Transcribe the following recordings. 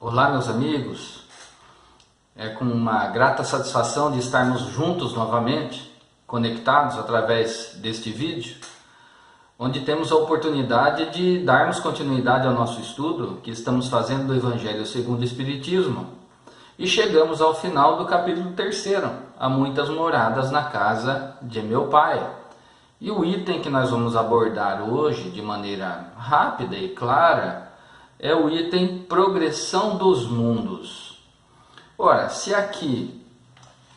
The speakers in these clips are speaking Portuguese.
Olá, meus amigos, é com uma grata satisfação de estarmos juntos novamente, conectados através deste vídeo, onde temos a oportunidade de darmos continuidade ao nosso estudo que estamos fazendo do Evangelho segundo o Espiritismo, e chegamos ao final do capítulo 3, há muitas moradas na casa de meu Pai. E o item que nós vamos abordar hoje de maneira rápida e clara é o item progressão dos mundos. Ora, se aqui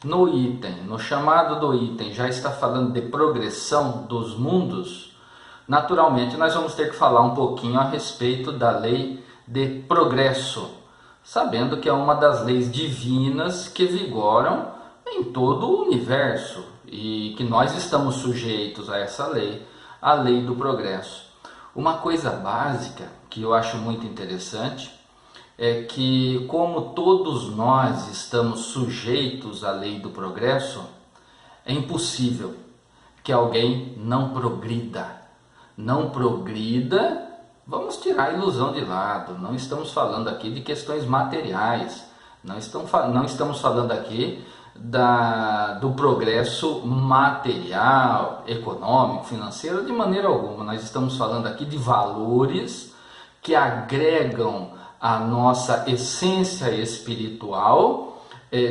no item, no chamado do item, já está falando de progressão dos mundos, naturalmente nós vamos ter que falar um pouquinho a respeito da lei de progresso, sabendo que é uma das leis divinas que vigoram em todo o universo e que nós estamos sujeitos a essa lei, a lei do progresso. Uma coisa básica que eu acho muito interessante é que, como todos nós estamos sujeitos à lei do progresso, é impossível que alguém não progrida. Não progrida, vamos tirar a ilusão de lado, não estamos falando aqui de questões materiais, não estamos falando aqui do progresso material, econômico, financeiro, de maneira alguma. Nós estamos falando aqui de valores que agregam à nossa essência espiritual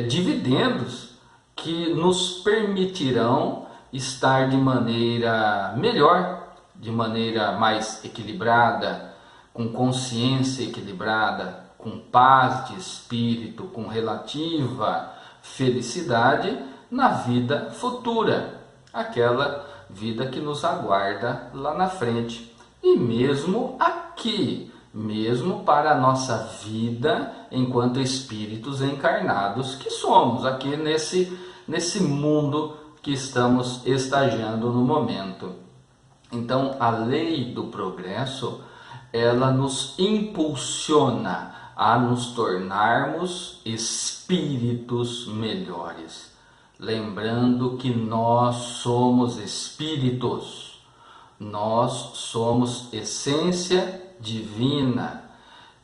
dividendos que nos permitirão estar de maneira melhor, de maneira mais equilibrada, com consciência equilibrada, com paz de espírito, com relativa felicidade na vida futura, aquela vida que nos aguarda lá na frente. E mesmo aqui, mesmo para a nossa vida enquanto espíritos encarnados que somos, aqui nesse mundo que estamos estagiando no momento. Então, a lei do progresso, ela nos impulsiona a nos tornarmos espíritos melhores. Lembrando que nós somos espíritos, nós somos essência divina.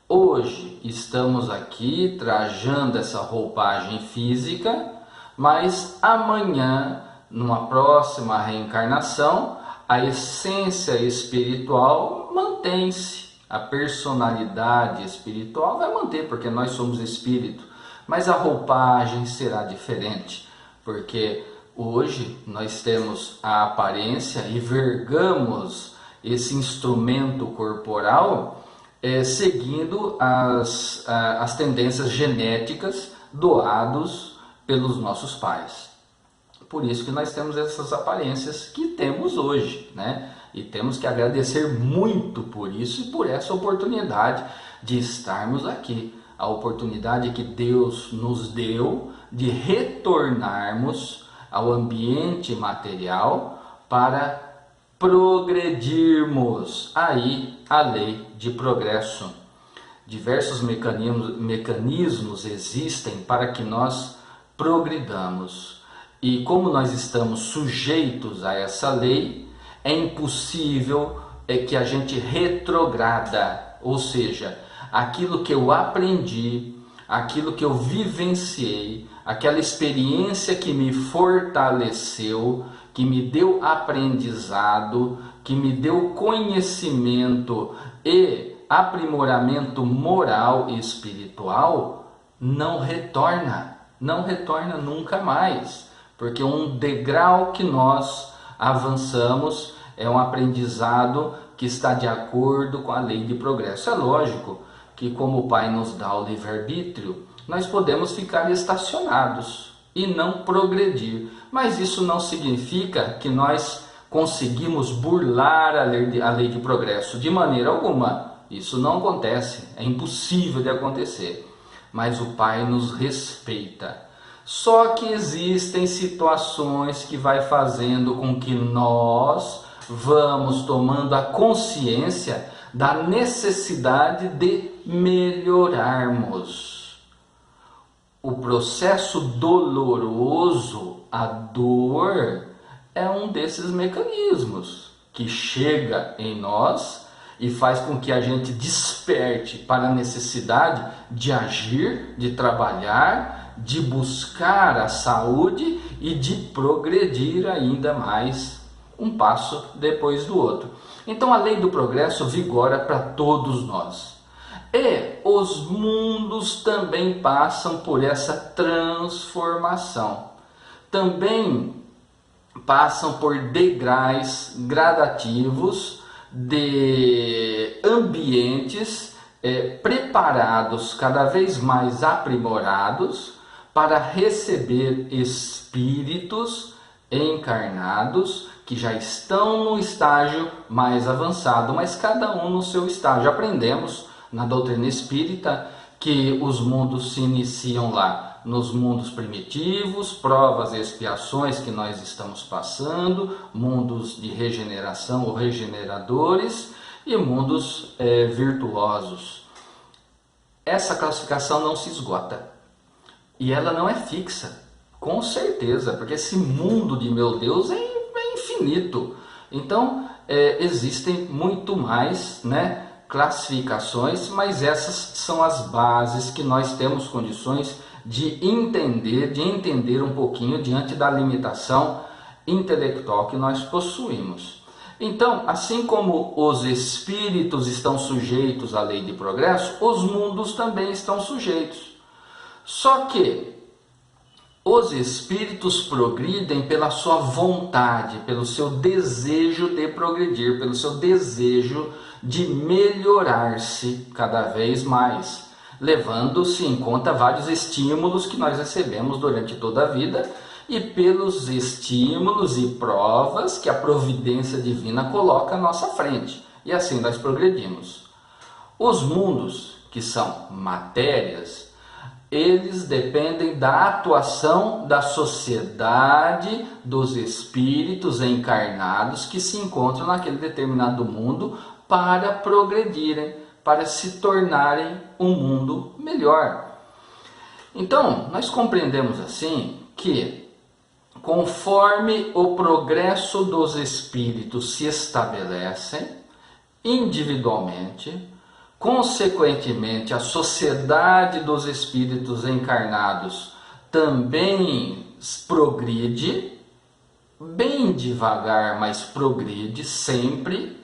Hoje estamos aqui trajando essa roupagem física, mas amanhã, numa próxima reencarnação, a essência espiritual mantém-se. A personalidade espiritual vai manter, porque nós somos espírito, mas a roupagem será diferente, porque hoje nós temos a aparência e vergamos esse instrumento corporal seguindo as tendências genéticas doados pelos nossos pais. Por isso que nós temos essas aparências que temos hoje, né? E temos que agradecer muito por isso e por essa oportunidade de estarmos aqui. A oportunidade que Deus nos deu de retornarmos ao ambiente material para progredirmos aí a lei de progresso. Diversos mecanismos existem para que nós progridamos. E como nós estamos sujeitos a essa lei, é impossível que a gente retrograda, ou seja, aquilo que eu aprendi, aquilo que eu vivenciei, aquela experiência que me fortaleceu, que me deu aprendizado, que me deu conhecimento e aprimoramento moral e espiritual, não retorna nunca mais, porque um degrau que nós avançamos é um aprendizado que está de acordo com a lei de progresso. É lógico que, como o Pai nos dá o livre-arbítrio, nós podemos ficar estacionados e não progredir, mas isso não significa que nós conseguimos burlar a lei de progresso, de maneira alguma. Isso não acontece, é impossível de acontecer, mas o Pai nos respeita. Só que existem situações que vai fazendo com que nós vamos tomando a consciência da necessidade de melhorarmos. O processo doloroso, a dor, é um desses mecanismos que chega em nós e faz com que a gente desperte para a necessidade de agir, de trabalhar, de buscar a saúde e de progredir ainda mais, um passo depois do outro. Então a lei do progresso vigora para todos nós. E os mundos também passam por essa transformação. Também passam por degraus gradativos de ambientes preparados, cada vez mais aprimorados, para receber espíritos encarnados que já estão no estágio mais avançado, mas cada um no seu estágio. Aprendemos na doutrina espírita que os mundos se iniciam lá, nos mundos primitivos, provas e expiações que nós estamos passando, mundos de regeneração ou regeneradores e mundos virtuosos. Essa classificação não se esgota e ela não é fixa, com certeza, porque esse mundo de meu Deus é infinito. Então existem muito mais, classificações, mas essas são as bases que nós temos condições de entender um pouquinho diante da limitação intelectual que nós possuímos. Então, assim como os espíritos estão sujeitos à lei de progresso, os mundos também estão sujeitos. Só que os espíritos progridem pela sua vontade, pelo seu desejo de progredir, pelo seu desejo de melhorar-se cada vez mais, levando-se em conta vários estímulos que nós recebemos durante toda a vida e pelos estímulos e provas que a providência divina coloca à nossa frente. E assim nós progredimos. Os mundos, que são matérias, eles dependem da atuação da sociedade dos espíritos encarnados que se encontram naquele determinado mundo para progredirem, para se tornarem um mundo melhor. Então, nós compreendemos assim que, conforme o progresso dos espíritos se estabelecem individualmente, consequentemente a sociedade dos espíritos encarnados também progride, bem devagar, mas progride sempre.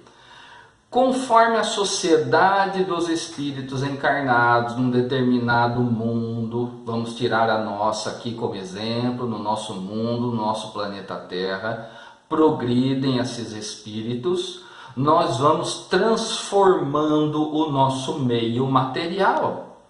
Conforme a sociedade dos espíritos encarnados num determinado mundo, vamos tirar a nossa aqui como exemplo, no nosso mundo, no nosso planeta Terra, progridem esses espíritos, nós vamos transformando o nosso meio material.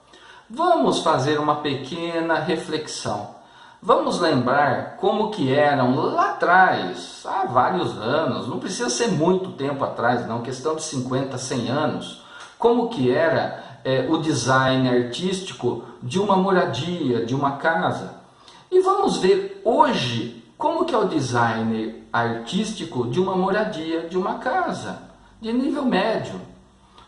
Vamos fazer uma pequena reflexão. Vamos lembrar como que eram lá atrás, há vários anos, não precisa ser muito tempo atrás não, questão de 50, 100 anos, como que era o design artístico de uma moradia, de uma casa. E vamos ver hoje como que é o design artístico de uma moradia, de uma casa, de nível médio.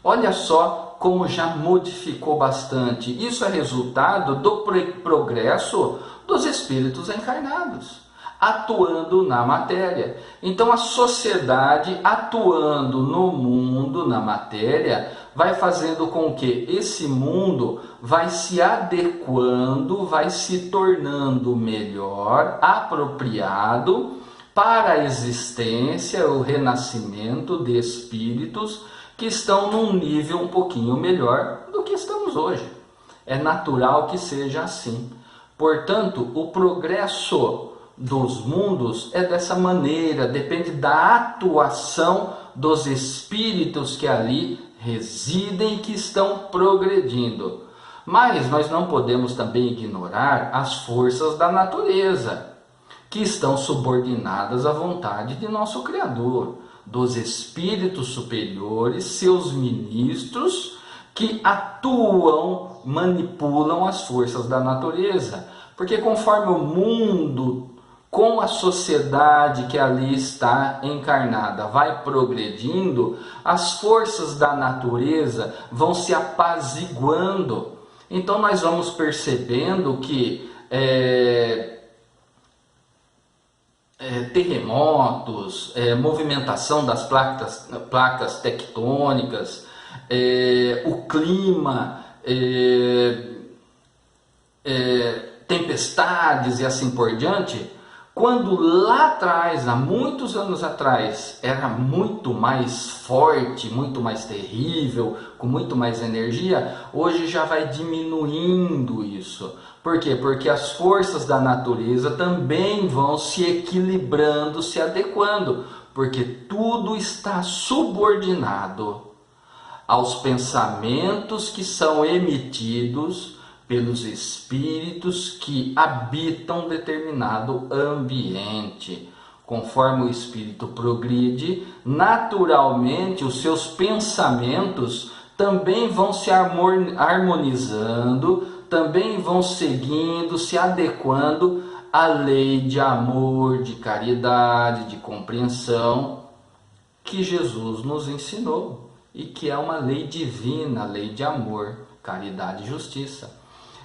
Olha só como já modificou bastante. Isso é resultado do progresso dos espíritos encarnados, atuando na matéria. Então a sociedade atuando no mundo, na matéria, vai fazendo com que esse mundo vai se adequando, vai se tornando melhor, apropriado para a existência, o renascimento de espíritos que estão num nível um pouquinho melhor do que estamos hoje. É natural que seja assim. Portanto, o progresso dos mundos é dessa maneira, depende da atuação dos espíritos que ali residem e que estão progredindo. Mas nós não podemos também ignorar as forças da natureza, que estão subordinadas à vontade de nosso Criador, dos espíritos superiores, seus ministros, que atuam, manipulam as forças da natureza. Porque conforme o mundo, com a sociedade que ali está encarnada, vai progredindo, as forças da natureza vão se apaziguando. Então nós vamos percebendo que terremotos, movimentação das placas tectônicas, o clima, tempestades e assim por diante, quando lá atrás, há muitos anos atrás, era muito mais forte, muito mais terrível, com muito mais energia, hoje já vai diminuindo isso. Por quê? Porque as forças da natureza também vão se equilibrando, se adequando, porque tudo está subordinado aos pensamentos que são emitidos pelos espíritos que habitam determinado ambiente. Conforme o espírito progride, naturalmente os seus pensamentos também vão se harmonizando, também vão seguindo, se adequando à lei de amor, de caridade, de compreensão que Jesus nos ensinou e que é uma lei divina, lei de amor, caridade e justiça.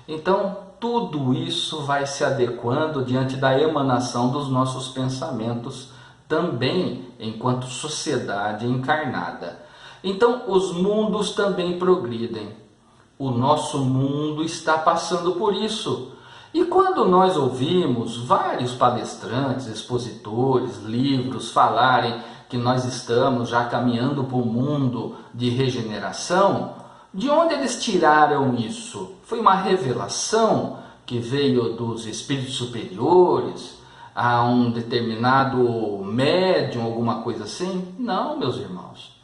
Então, tudo isso vai se adequando diante da emanação dos nossos pensamentos, também enquanto sociedade encarnada. Então, os mundos também progridem. O nosso mundo está passando por isso. E quando nós ouvimos vários palestrantes, expositores, livros falarem que nós estamos já caminhando para um mundo de regeneração, de onde eles tiraram isso? Foi uma revelação que veio dos espíritos superiores, a um determinado médium, alguma coisa assim? Não, meus irmãos.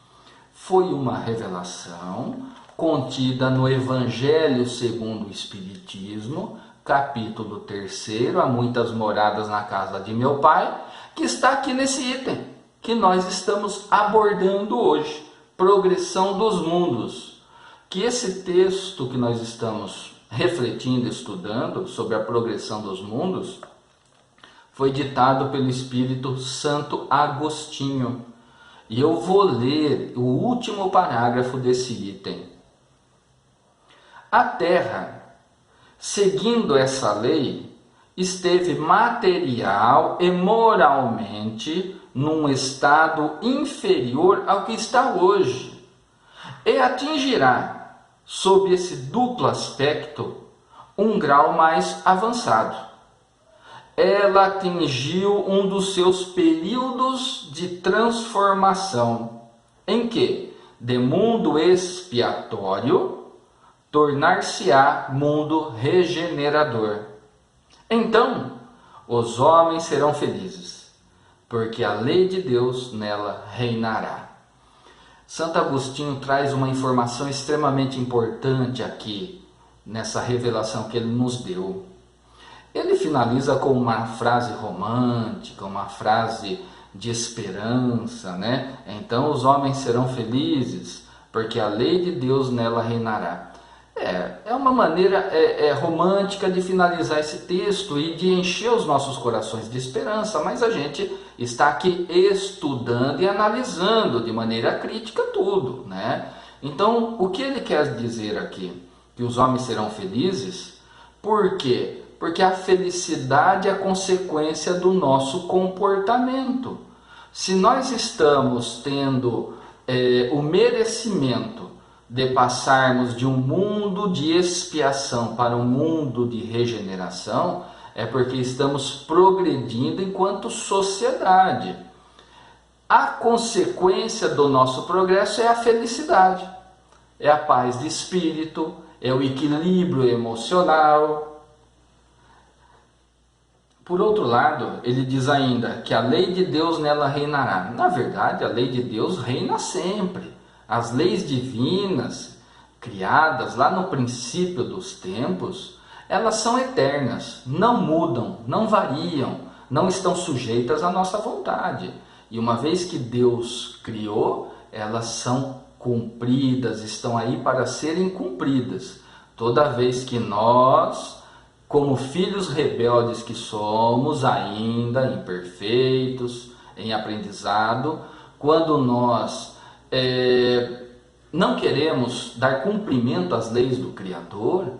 Foi uma revelação contida no Evangelho segundo o Espiritismo, capítulo 3, Há muitas moradas na casa de meu Pai, que está aqui nesse item que nós estamos abordando hoje, progressão dos mundos. Que esse texto que nós estamos refletindo, estudando sobre a progressão dos mundos, foi ditado pelo Espírito Santo Agostinho. E eu vou ler o último parágrafo desse item. A Terra, seguindo essa lei, esteve material e moralmente num estado inferior ao que está hoje, e atingirá, sob esse duplo aspecto, um grau mais avançado. Ela atingiu um dos seus períodos de transformação, em que, de mundo expiatório, tornar-se-á mundo regenerador. Então, os homens serão felizes, porque a lei de Deus nela reinará. Santo Agostinho traz uma informação extremamente importante aqui, nessa revelação que ele nos deu. Ele finaliza com uma frase romântica, uma frase de esperança, né? Então os homens serão felizes, porque a lei de Deus nela reinará. É uma maneira romântica de finalizar esse texto e de encher os nossos corações de esperança, mas a gente está aqui estudando e analisando de maneira crítica tudo, né? Então, o que ele quer dizer aqui? Que os homens serão felizes? Por quê? Porque a felicidade é consequência do nosso comportamento. Se nós estamos tendo o merecimento de passarmos de um mundo de expiação para um mundo de regeneração, é porque estamos progredindo enquanto sociedade. A consequência do nosso progresso é a felicidade, é a paz de espírito, é o equilíbrio emocional. Por outro lado, ele diz ainda que a lei de Deus nela reinará. Na verdade, a lei de Deus reina sempre. As leis divinas, criadas lá no princípio dos tempos, elas são eternas, não mudam, não variam, não estão sujeitas à nossa vontade. E uma vez que Deus criou, elas são cumpridas, estão aí para serem cumpridas. Toda vez que nós, como filhos rebeldes que somos, ainda imperfeitos, em aprendizado, quando nós não queremos dar cumprimento às leis do Criador,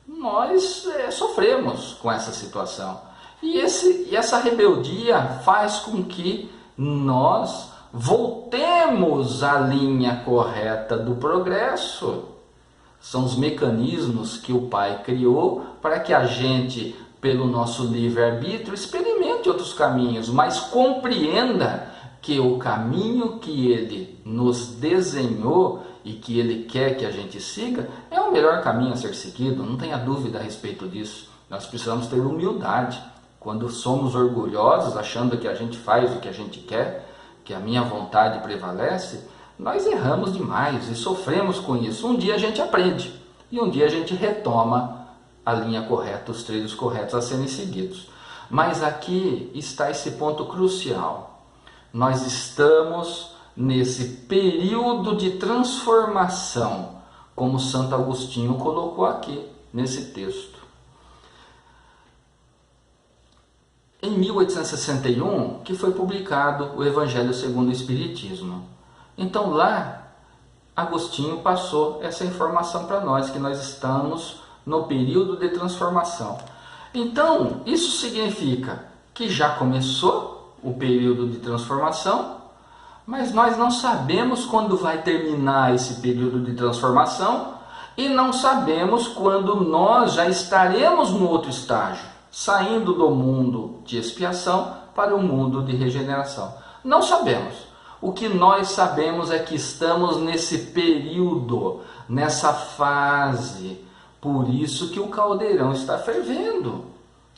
nós sofremos com essa situação. E essa rebeldia faz com que nós voltemos à linha correta do progresso. São os mecanismos que o Pai criou para que a gente, pelo nosso livre-arbítrio, experimente outros caminhos, mas compreenda que o caminho que Ele nos desenhou e que Ele quer que a gente siga é o melhor caminho a ser seguido, não tenha dúvida a respeito disso. Nós precisamos ter humildade. Quando somos orgulhosos, achando que a gente faz o que a gente quer, que a minha vontade prevalece, nós erramos demais e sofremos com isso. Um dia a gente aprende e um dia a gente retoma a linha correta, os trilhos corretos a serem seguidos. Mas aqui está esse ponto crucial. Nós estamos nesse período de transformação, como Santo Agostinho colocou aqui nesse texto. Em 1861, que foi publicado o Evangelho segundo o Espiritismo. Então lá, Agostinho passou essa informação para nós, que nós estamos no período de transformação. Então, isso significa que já começou o período de transformação, mas nós não sabemos quando vai terminar esse período de transformação e não sabemos quando nós já estaremos no outro estágio, saindo do mundo de expiação para o mundo de regeneração. Não sabemos. O que nós sabemos é que estamos nesse período, nessa fase. Por isso que o caldeirão está fervendo,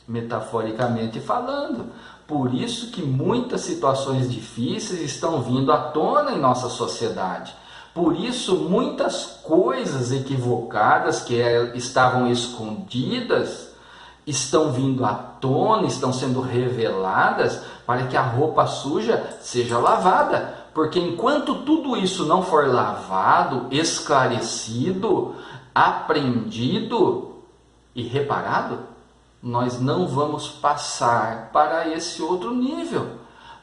metaforicamente falando. Por isso que muitas situações difíceis estão vindo à tona em nossa sociedade. Por isso muitas coisas equivocadas que estavam escondidas estão vindo à tona, estão sendo reveladas para que a roupa suja seja lavada. Porque enquanto tudo isso não for lavado, esclarecido, aprendido e reparado, nós não vamos passar para esse outro nível.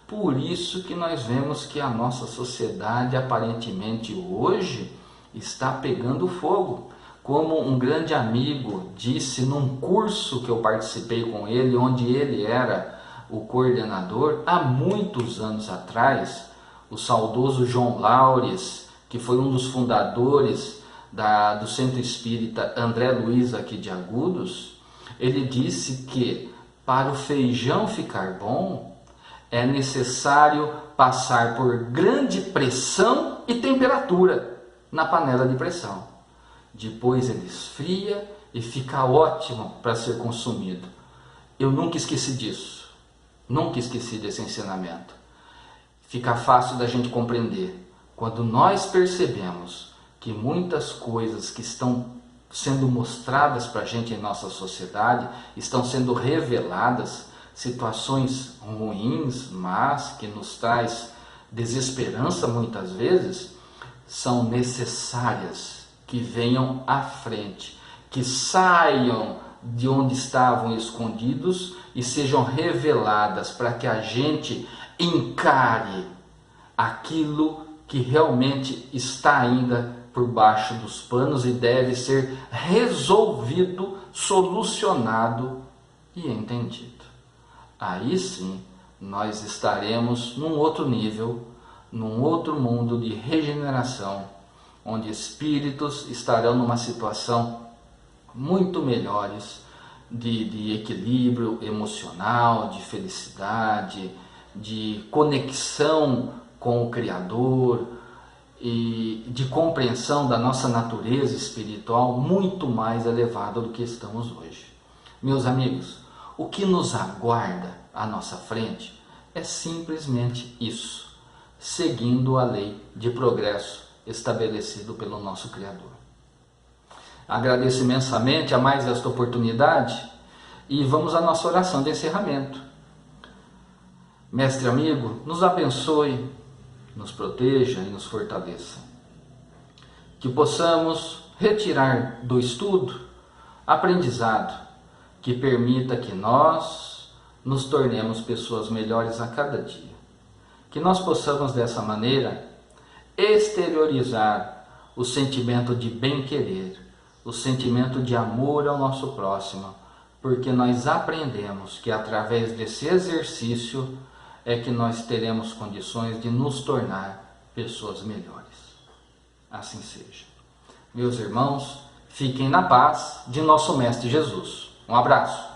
Por isso que nós vemos que a nossa sociedade aparentemente hoje está pegando fogo. Como um grande amigo disse num curso que eu participei com ele, onde ele era o coordenador, há muitos anos atrás, o saudoso João Laures, que foi um dos fundadores do Centro Espírita André Luiz aqui de Agudos, ele disse que para o feijão ficar bom, é necessário passar por grande pressão e temperatura na panela de pressão. Depois ele esfria e fica ótimo para ser consumido. Eu nunca esqueci disso. Nunca esqueci desse ensinamento. Fica fácil da gente compreender. Quando nós percebemos que muitas coisas que estão sendo mostradas para a gente em nossa sociedade, estão sendo reveladas, situações ruins, mas que nos traz desesperança muitas vezes, são necessárias que venham à frente, que saiam de onde estavam escondidos e sejam reveladas para que a gente encare aquilo que realmente está ainda por baixo dos panos e deve ser resolvido, solucionado e entendido. Aí sim, nós estaremos num outro nível, num outro mundo de regeneração, onde espíritos estarão numa situação muito melhores de equilíbrio emocional, de felicidade, de conexão com o Criador e de compreensão da nossa natureza espiritual muito mais elevada do que estamos hoje. Meus amigos, o que nos aguarda à nossa frente é simplesmente isso, seguindo a lei de progresso estabelecido pelo nosso Criador. Agradeço imensamente a mais esta oportunidade e vamos à nossa oração de encerramento. Mestre amigo, nos abençoe, nos proteja e nos fortaleça. Que possamos retirar do estudo aprendizado que permita que nós nos tornemos pessoas melhores a cada dia. Que nós possamos dessa maneira exteriorizar o sentimento de bem-querer, o sentimento de amor ao nosso próximo, porque nós aprendemos que através desse exercício é que nós teremos condições de nos tornar pessoas melhores. Assim seja. Meus irmãos, fiquem na paz de nosso Mestre Jesus. Um abraço.